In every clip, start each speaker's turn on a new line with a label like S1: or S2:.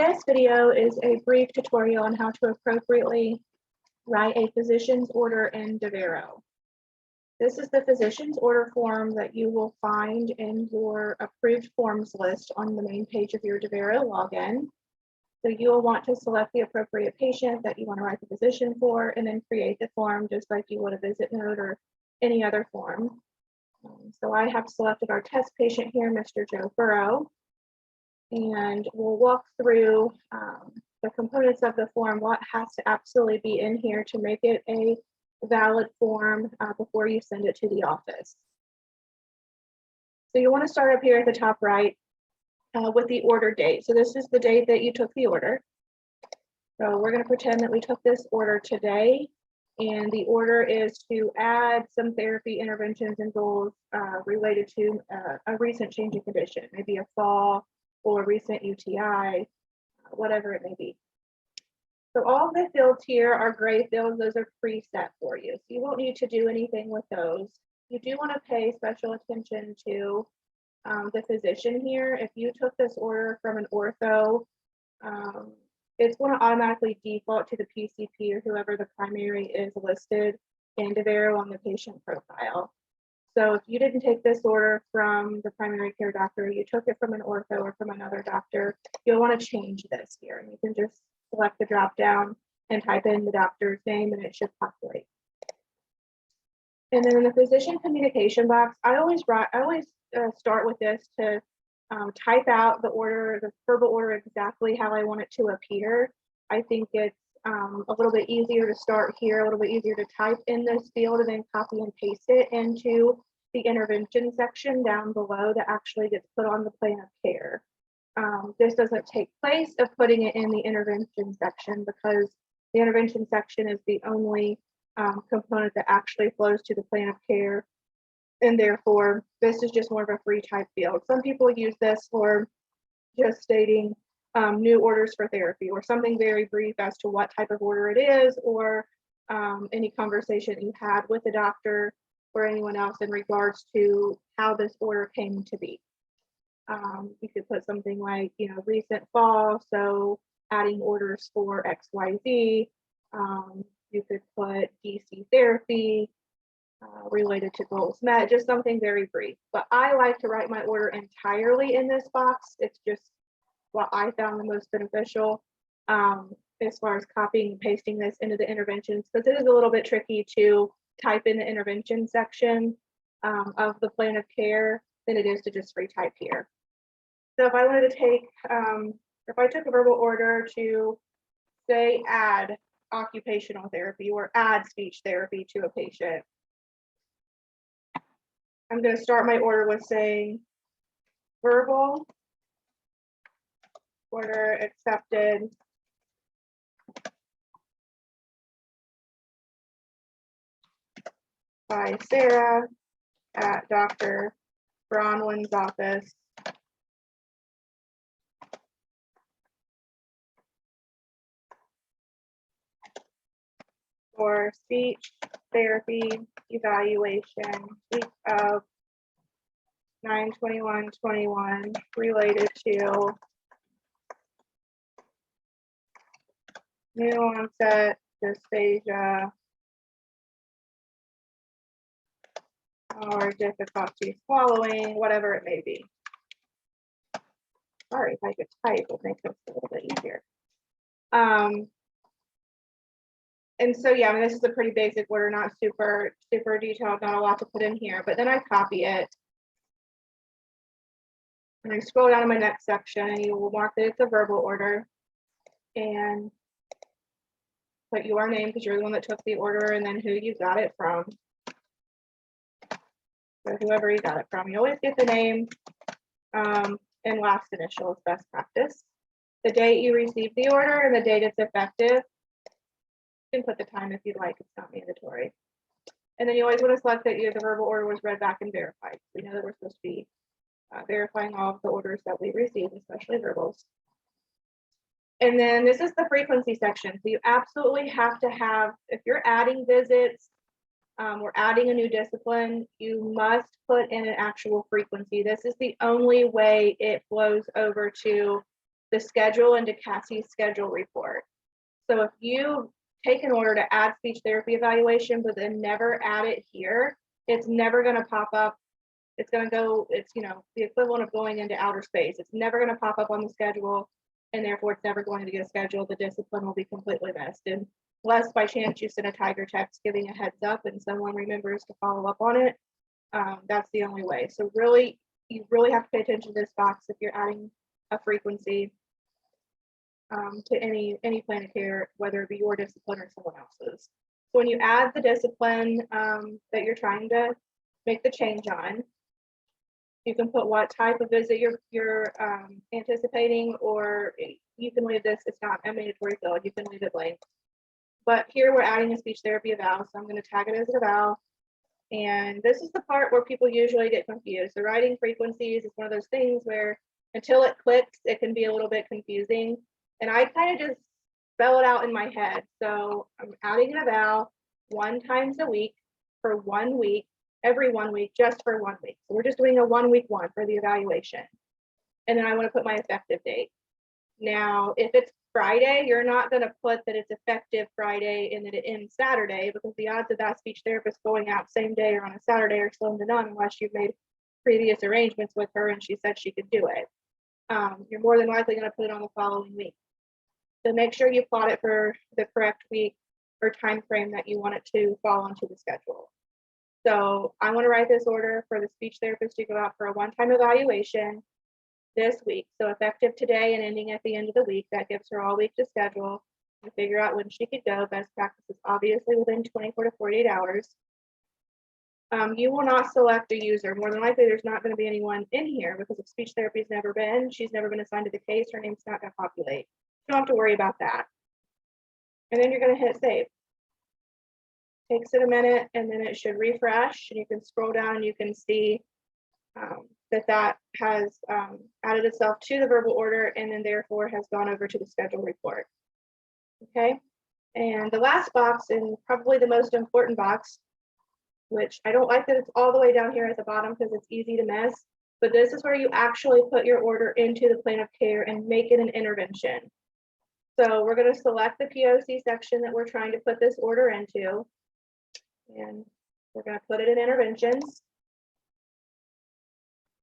S1: This video is a brief tutorial on how to appropriately write a physician's order in Devero. This is the physician's order form that you will find in your approved forms list on the main page of your Devero login. So you will want to select the appropriate patient that you want to write the physician for, and then create the form just like you would a visit note or any other form. So I have selected our test patient here, Mr. Devero. And we'll walk through the components of the form, what has to absolutely be in here to make it a valid form before you send it to the office. So you want to start up here at the top right with the order date. So this is the date that you took the order. So we're going to pretend that we took this order today, and the order is to add some therapy interventions and goals related to a recent change in condition, maybe a fall, or recent UTI, whatever it may be. So all the fields here are gray fields. Those are preset for you. So you won't need to do anything with those. You do want to pay special attention to the physician here. If you took this order from an ortho, it's going to automatically default to the PCP or whoever the primary is listed in Devero on the patient profile. So if you didn't take this order from the primary care doctor, you took it from an ortho or from another doctor, you'll want to change this here. And you can just select the drop down and type in the doctor's name and it should populate. And then in the physician communication box, I always start with this to type out the order, the verbal order exactly how I want it to appear. I think it's a little bit easier to start here, a little bit easier to type in this field and then copy and paste it into the intervention section down below that actually gets put on the plan of care. This doesn't take place of putting it in the intervention section because the intervention section is the only component that actually flows to the plan of care. And therefore, this is just more of a free type field. Some people use this for just stating new orders for therapy or something very brief as to what type of order it is, or any conversation you had with the doctor or anyone else in regards to how this order came to be. You could put something like, recent fall, so adding orders for XYZ. You could put DC therapy related to goals met, just something very brief. But I like to write my order entirely in this box. It's just what I found the most beneficial as far as copying and pasting this into the interventions, because it is a little bit tricky to type in the intervention section of the plan of care than it is to just retype here. So if I wanted to take, if I took a verbal order to say add occupational therapy or add speech therapy to a patient, I'm going to start my order with saying verbal order accepted by Sarah at Dr. Bronwyn's office for speech therapy evaluation week of 9/21/21 related to new onset dysphagia or difficulty swallowing, whatever it may be. Sorry, if I could type, it makes this a little bit easier. And so, yeah, I mean, this is a pretty basic order, not super detailed, not a lot to put in here, but then I copy it. And I scroll down to my next section and you will mark that it's a verbal order and put your name because you're the one that took the order and then who you got it from. So whoever you got it from, you always get the name and last initial is best practice. The date you received the order and the date it's effective. You can put the time if you'd like, it's not mandatory. And then you always want to select that the verbal order was read back and verified. We know that we're supposed to be verifying all of the orders that we receive, especially verbals. And then this is the frequency section. So you absolutely have to have, if you're adding visits or adding a new discipline, you must put in an actual frequency. This is the only way it flows over to the schedule into Cassie's schedule report. So if you take an order to add speech therapy evaluation, but then never add it here, it's never going to pop up. It's going to go, it's, you know, the equivalent of going into outer space. It's never going to pop up on the schedule, and therefore it's never going to get scheduled. The discipline will be completely missed. And unless by chance you send a Tiger text giving a heads up and someone remembers to follow up on it, that's the only way. So really, you really have to pay attention to this box if you're adding a frequency to any plan of care, whether it be your discipline or someone else's. So when you add the discipline that you're trying to make the change on, you can put what type of visit you're anticipating, or you can leave this. It's not a mandatory field. You can leave it blank. But here we're adding a speech therapy eval, so I'm going to tag it as an eval. And this is the part where people usually get confused. The writing frequencies is one of those things where until it clicks, it can be a little bit confusing. And I kind of just spell it out in my head. So I'm adding an eval 1 time a week for 1 week, every 1 week, just for 1 week. So we're just doing a 1 week one for the evaluation. And then I want to put my effective date. Now, if it's Friday, you're not going to put that it's effective Friday and that it ends Saturday, because the odds of that speech therapist going out same day or on a Saturday are slim to none unless you've made previous arrangements with her and she said she could do it. You're more than likely going to put it on the following week. So make sure you plot it for the correct week or time frame that you want it to fall onto the schedule. So I want to write this order for the speech therapist to go out for a one-time evaluation this week. So effective today and ending at the end of the week. That gives her all week to schedule and figure out when she could go. Best practice is obviously within 24 to 48 hours. You will not select a user. More than likely, there's not going to be anyone in here because if speech therapy has never been, she's never been assigned to the case, her name's not going to populate. You don't have to worry about that. And then you're going to hit save. Takes it a minute and then it should refresh, and you can scroll down and you can see that has added itself to the verbal order and then therefore has gone over to the schedule report. Okay, and the last box, and probably the most important box, which I don't like that it's all the way down here at the bottom because it's easy to miss, but this is where you actually put your order into the plan of care and make it an intervention. So we're going to select the POC section that we're trying to put this order into, and we're going to put it in interventions.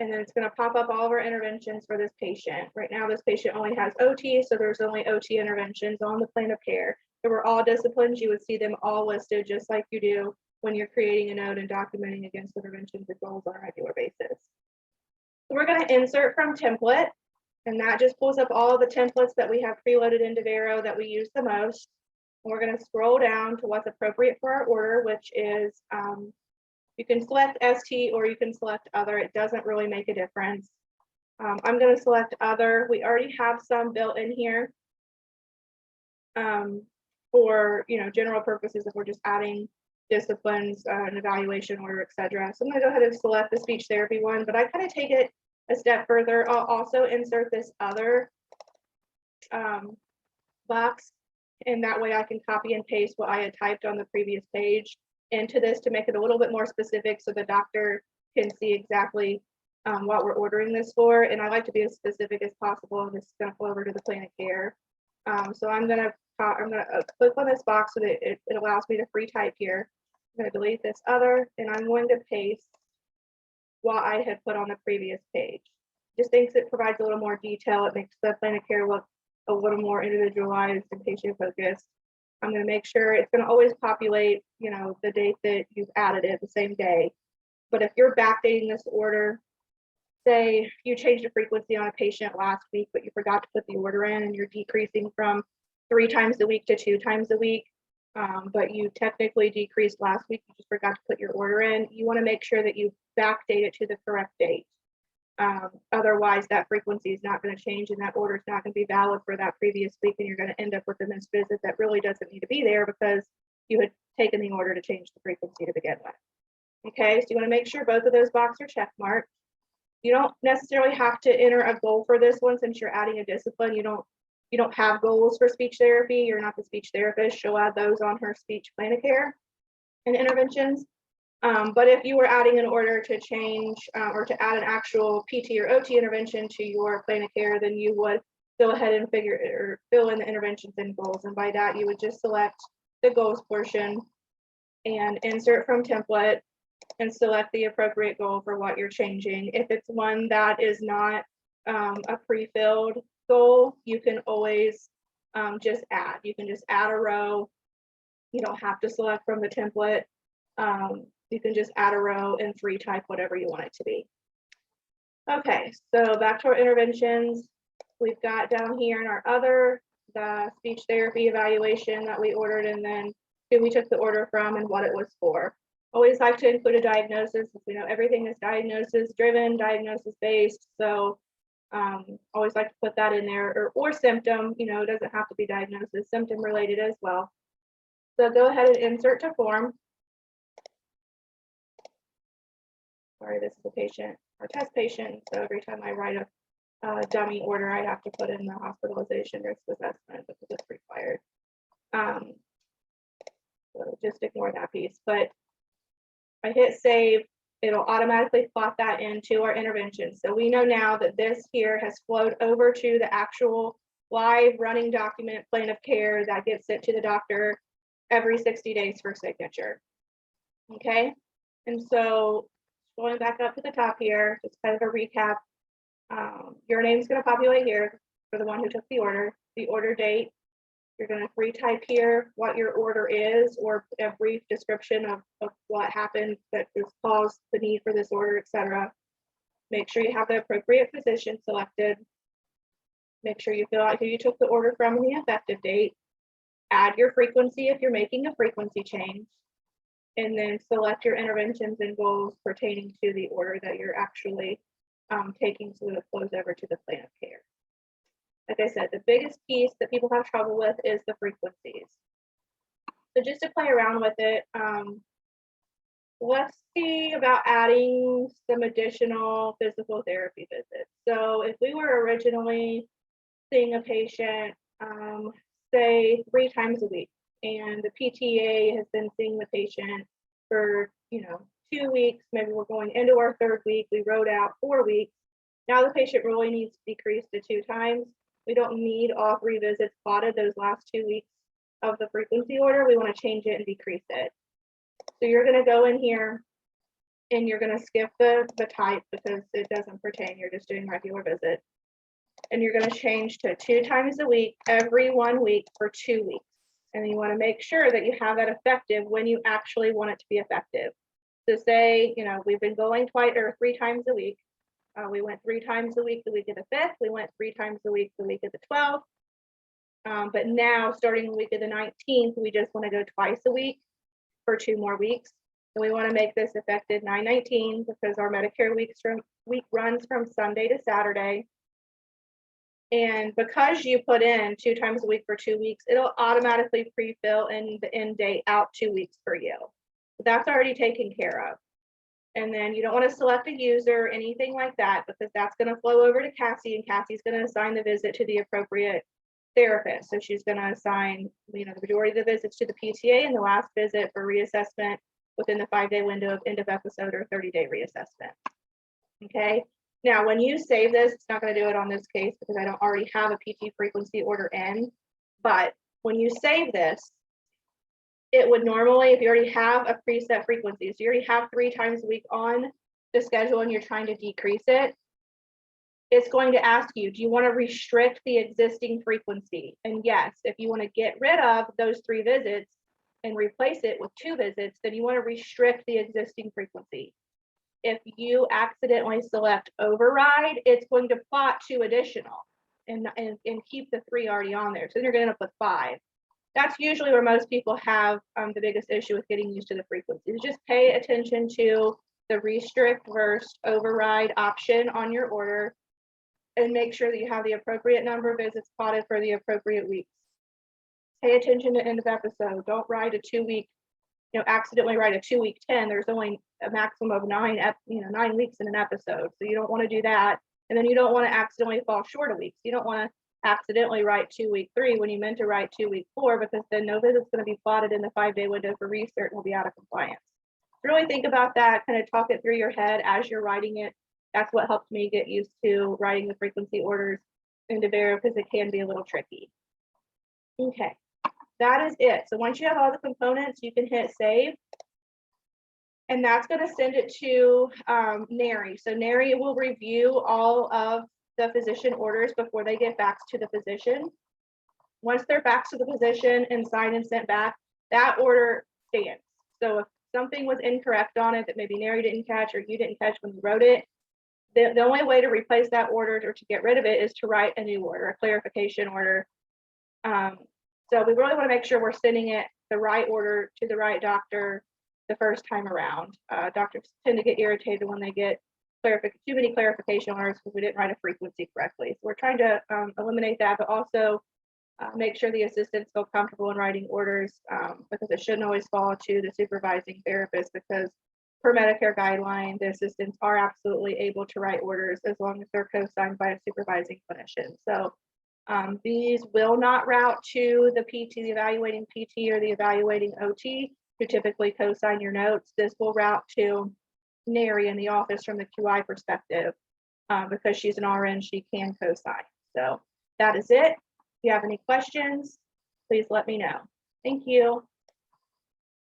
S1: And then it's going to pop up all of our interventions for this patient. Right now, this patient only has OT, so there's only OT interventions on the plan of care. If we're all disciplines, you would see them all listed just like you do when you're creating a note and documenting against interventions and goals on a regular basis. So we're going to insert from template, and that just pulls up all the templates that we have preloaded in Devero that we use the most. And we're going to scroll down to what's appropriate for our order, which is you can select ST or you can select other. It doesn't really make a difference. I'm going to select other. We already have some built in here for general purposes if we're just adding disciplines, an evaluation order, etc. So I'm going to go ahead and select the speech therapy one, but I kind of take it a step further. I'll also insert this other box, and that way I can copy and paste what I had typed on the previous page into this to make it a little bit more specific so the doctor can see exactly what we're ordering this for. And I like to be as specific as possible. And this is going to flow over to the plan of care. So I'm going to click on this box so that it allows me to free type here. I'm going to delete this other, and I'm going to paste what I had put on the previous page. Just thinks it provides a little more detail. It makes the plan of care look a little more individualized and patient focused. I'm going to make sure it's going to always populate, the date that you've added it the same day. But if you're backdating this order, say you changed the frequency on a patient last week, but you forgot to put the order in and you're decreasing from 3 times a week to 2 times a week, but you technically decreased last week, you just forgot to put your order in, you want to make sure that you backdate it to the correct date. Otherwise, that frequency is not going to change and that order is not going to be valid for that previous week, and you're going to end up with a missed visit that really doesn't need to be there because you had taken the order to change the frequency to begin with. Okay, so you want to make sure both of those boxes are check marked. You don't necessarily have to enter a goal for this one since you're adding a discipline. You don't have goals for speech therapy. You're not the speech therapist. She'll add those on her speech plan of care and interventions. But if you were adding an order to change or to add an actual PT or OT intervention to your plan of care, then you would go ahead and figure or fill in the interventions and goals. And by that, you would just select the goals portion and insert from template and select the appropriate goal for what you're changing. If it's one that is not a pre-filled goal, you can always just add. You can just add a row. You don't have to select from the template. You can just add a row and free type whatever you want it to be. Okay, so back to our interventions. We've got down here in our other, the speech therapy evaluation that we ordered, and then who we took the order from and what it was for. Always like to include a diagnosis, since we know everything is diagnosis driven, diagnosis based. So always like to put that in there, or symptom, you know, it doesn't have to be diagnosis, symptom related as well. So go ahead and insert to form. Sorry, this is a patient or test patient. So every time I write a dummy order, I have to put in the hospitalization risk assessment because it's required. So just ignore that piece. But I hit save, it'll automatically plot that into our intervention. So we know now that this here has flowed over to the actual live running document plan of care that gets sent to the doctor every 60 days for signature. Okay, and so going back up to the top here, just kind of a recap. Your name's going to populate here for the one who took the order date. You're going to free type here what your order is, or a brief description of what happened that has caused the need for this order, etc. Make sure you have the appropriate physician selected. Make sure you fill out who you took the order from and the effective date. Add your frequency if you're making a frequency change, and then select your interventions and goals pertaining to the order that you're actually taking, so that it flows over to the plan of care. Like I said, the biggest piece that people have trouble with is the frequencies. So just to play around with it, let's see about adding some additional physical therapy visits. So if we were originally seeing a patient, say 3 times a week, and the PTA has been seeing the patient for 2 weeks, maybe we're going into our 3rd week, we wrote out 4 weeks. Now the patient really needs to decrease to 2 times. We don't need all 3 visits plotted those last 2 weeks of the frequency order. We want to change it and decrease it. So you're going to go in here and you're going to skip the type because it doesn't pertain. You're just doing regular visit. And you're going to change to 2 times a week, every 1 week for 2 weeks. And you want to make sure that you have that effective when you actually want it to be effective. So say, we've been going 3 times a week. We went 3 times a week the week of the 5th. We went 3 times a week the week of the 12th. But now, starting the week of the 19th, we just want to go twice a week for 2 more weeks. And we want to make this effective 9/19 because our Medicare week runs from Sunday to Saturday. And because you put in 2 times a week for 2 weeks, it'll automatically pre-fill in the end date out 2 weeks for you. So that's already taken care of. And then you don't want to select a user or anything like that because that's going to flow over to Cassie, and Cassie's going to assign the visit to the appropriate therapist. So she's going to assign, the majority of the visits to the PTA and the last visit for reassessment within the 5-day window of end of episode or 30-day reassessment. Okay. Now, when you save this, it's not going to do it on this case because I don't already have a PT frequency order in. But when you save this, it would normally, if you already have a preset frequency, so you already have 3 times a week on the schedule and you're trying to decrease it, it's going to ask you, do you want to restrict the existing frequency? And yes, if you want to get rid of those 3 visits and replace it with 2 visits, then you want to restrict the existing frequency. If you accidentally select override, it's going to plot 2 additional and keep the 3 already on there. So then you're going to end up with 5. That's usually where most people have the biggest issue with getting used to the frequencies. Just pay attention to the restrict versus override option on your order and make sure that you have the appropriate number of visits plotted for the appropriate weeks. Pay attention to end of episode. Don't write a 2-week, accidentally write a 2-week 10. There's only a maximum of 9 weeks in an episode. So you don't want to do that. And then you don't want to accidentally fall short of weeks. You don't want to accidentally write 2 week 3 when you meant to write 2 week 4, because then no visit's going to be plotted in the 5-day window for research and will be out of compliance. Really think about that, kind of talk it through your head as you're writing it. That's what helped me get used to writing the frequency orders. in Devero because it can be a little tricky. Okay, that is it. So once you have all the components, you can hit save. And that's going to send it to NARI. So NARI will review all of the physician orders before they get back to the physician. Once they're back to the physician and signed and sent back, that order stands. So if something was incorrect on it that maybe NARI didn't catch or you didn't catch when you wrote it, the only way to replace that order or to get rid of it is to write a new order, a clarification order. So we really want to make sure we're sending it the right order to the right doctor the first time around. Doctors tend to get irritated when they get too many clarification orders because we didn't write a frequency correctly. So we're trying to eliminate that, but also make sure the assistants feel comfortable in writing orders because it shouldn't always fall to the supervising therapist, because per Medicare guideline, the assistants are absolutely able to write orders as long as they're co-signed by a supervising clinician. So these will not route to the PT, the evaluating PT or the evaluating OT, who typically co-sign your notes. This will route to NARI in the office from the QI perspective, because she's an RN, she can co-sign. So that is it. If you have any questions, please let me know. Thank you.